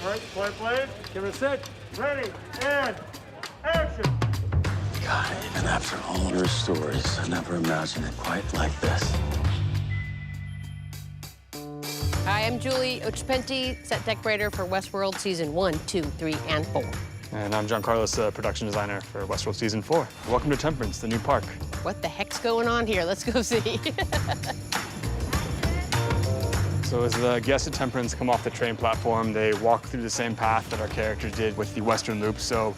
right, play. Give it a sit. Ready, and action. God, even after all your stories, I never imagined it quite like this. Hi, I'm Jules Ochipinti, set decorator for Westworld Season 1, 2, 3, and 4. And I'm Jon Carlos, production designer for Westworld Season 4. Welcome to Temperance, the new park. What the heck's going on here? Let's go see. So as the guests at Temperance come off the train platform, they walk through the same path that our characters did with the Western Loop. So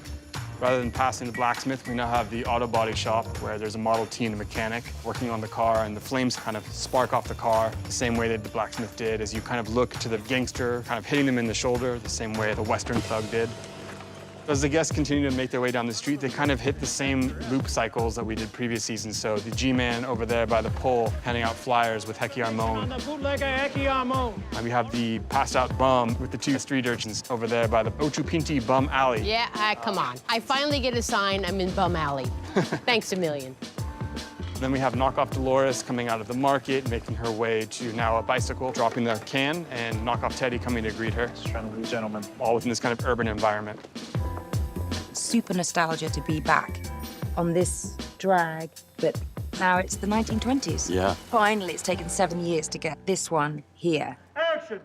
rather than passing the blacksmith, we now have the auto body shop where there's a Model T and a mechanic working on the car, and the flames kind of spark off the car the same way that the blacksmith did as you kind of look to the gangster, kind of hitting them in the shoulder the same way the Western thug did. As the guests continue to make their way down the street, they kind of hit the same loop cycles that we did previous seasons. So the G-Man over there by the pole handing out flyers with Hecky Armon. And we have the passed out bum with the two street urchins over there by the Ochipinti Bum Alley. Yeah, come on. I finally get a sign I'm in Bum Alley. Thanks a million. Then we have Knockoff Dolores coming out of the market, making her way to now a bicycle, dropping their can, and Knockoff Teddy coming to greet her. Friendly gentlemen. All within this kind of urban environment. Super nostalgia to be back on this drag, but now it's the 1920s. Yeah. Finally, it's taken 7 years to get this one here. Action.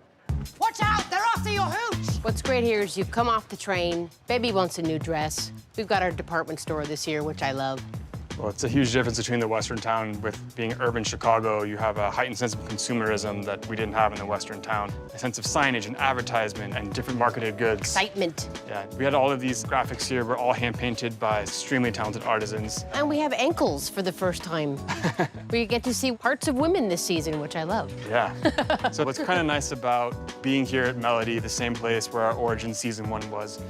Watch out, they're after your hooch! What's great here is you've come off the train, baby wants a new dress. We've got our department store this year, which I love. Well, it's a huge difference between the Western town. With being urban Chicago, you have a heightened sense of consumerism that we didn't have in the Western town. A sense of signage and advertisement and different marketed goods. Excitement. Yeah, we had all of these graphics here. We're all hand-painted by extremely talented artisans. And we have ankles for the first time. We get to see parts of women this season, which I love. Yeah. So what's kind of nice about being here at Melody, the same place where our origin season 1 was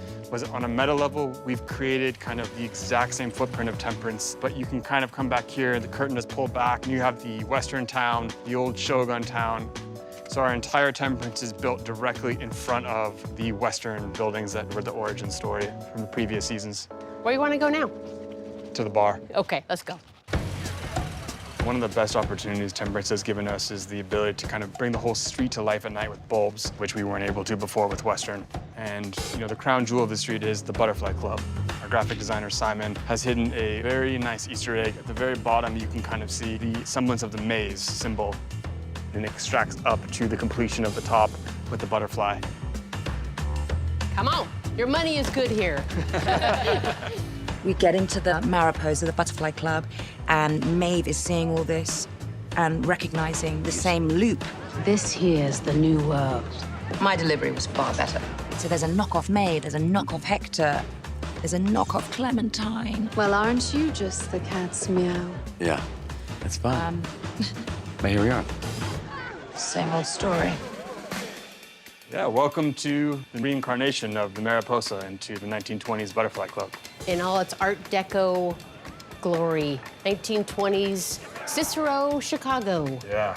on a meta level, we've created kind of the exact same footprint of Temperance, but you can kind of come back here, the curtain is pulled back, and you have the Western town, the old Shogun town. So our entire Temperance is built directly in front of the Western buildings that were the origin story from the previous seasons. Where do you want to go now? To the bar. Okay, let's go. One of the best opportunities Temperance has given us is the ability to kind of bring the whole street to life at night with bulbs, which we weren't able to before with Western. And, you know, the crown jewel of the street is the Butterfly Club. Our graphic designer, Simon, has hidden a very nice Easter egg. At the very bottom, you can kind of see the semblance of the maze symbol, and it extracts up to the completion of the top with the butterfly. Come on, your money is good here. We get into the Mariposa, the Butterfly Club, and Maeve is seeing all this and recognizing the same loop. This here's the new world. My delivery was far better. So there's a knockoff Maeve, there's a knockoff Hector, there's a knockoff Clementine. Well, aren't you just the cat's meow? Yeah, that's fine. But here we are. Same old story. Yeah, welcome to the reincarnation of the Mariposa into the 1920s Butterfly Club. In all its Art Deco glory, 1920s Cicero, Chicago. Yeah.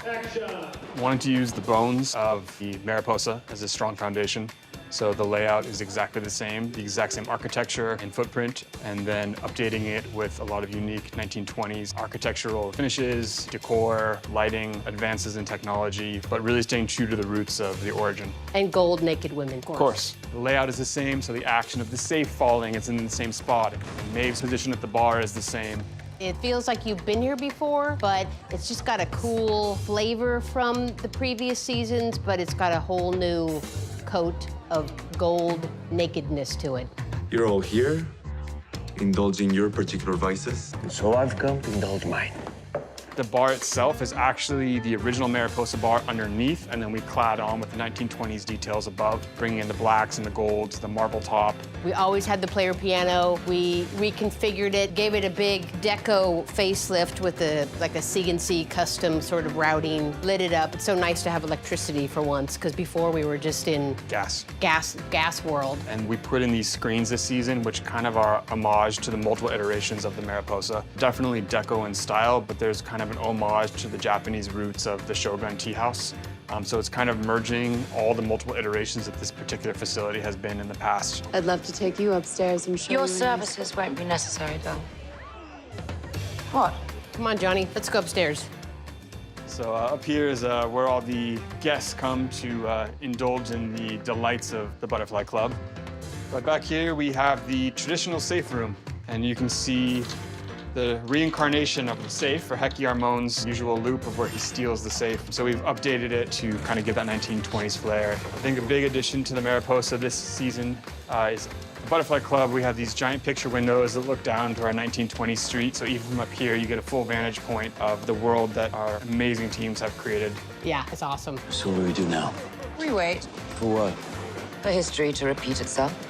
Wanted to use the bones of the Mariposa as a strong foundation. So the layout is exactly the exact same architecture and footprint, and then updating it with a lot of unique 1920s architectural finishes, decor, lighting, advances in technology, but really staying true to the roots of the origin. And gold naked women. Of course. The layout is the same, so the action of the safe falling is in the same spot. And Maeve's position at the bar is the same. It feels like you've been here before, but it's just got a cool flavor from the previous seasons, but it's got a whole new coat of gold nakedness to it. You're all here, indulging your particular vices. So I've come to indulge mine. The bar itself is actually the original Mariposa bar underneath, and then we clad on with the 1920s details above, bringing in the blacks and the golds, the marble top. We always had the player piano. We reconfigured it, gave it a big deco facelift with like a CNC custom sort of routing, lit it up. It's so nice to have electricity for once, because before we were just in gas world. And we put in these screens this season, which kind of are homage to the multiple iterations of the Mariposa. Definitely deco in style, but there's kind of an homage to the Japanese roots of the Shogun tea house. So it's kind of merging all the multiple iterations that this particular facility has been in the past. I'd love to take you upstairs and show you. Your services won't be necessary, though. What? Come on, Johnny, let's go upstairs. So up here is where all the guests come to indulge in the delights of the Butterfly Club. But back here we have the traditional safe room, and you can see the reincarnation of the safe for Hecky Armon's usual loop of where he steals the safe. So we've updated it to kind of give that 1920s flair. I think a big addition to the Mariposa this season is the Butterfly Club. We have these giant picture windows that look down to our 1920s street. So even from up here, you get a full vantage point of the world that our amazing teams have created. Yeah, it's awesome. So what do we do now? We wait For what? for history to repeat itself.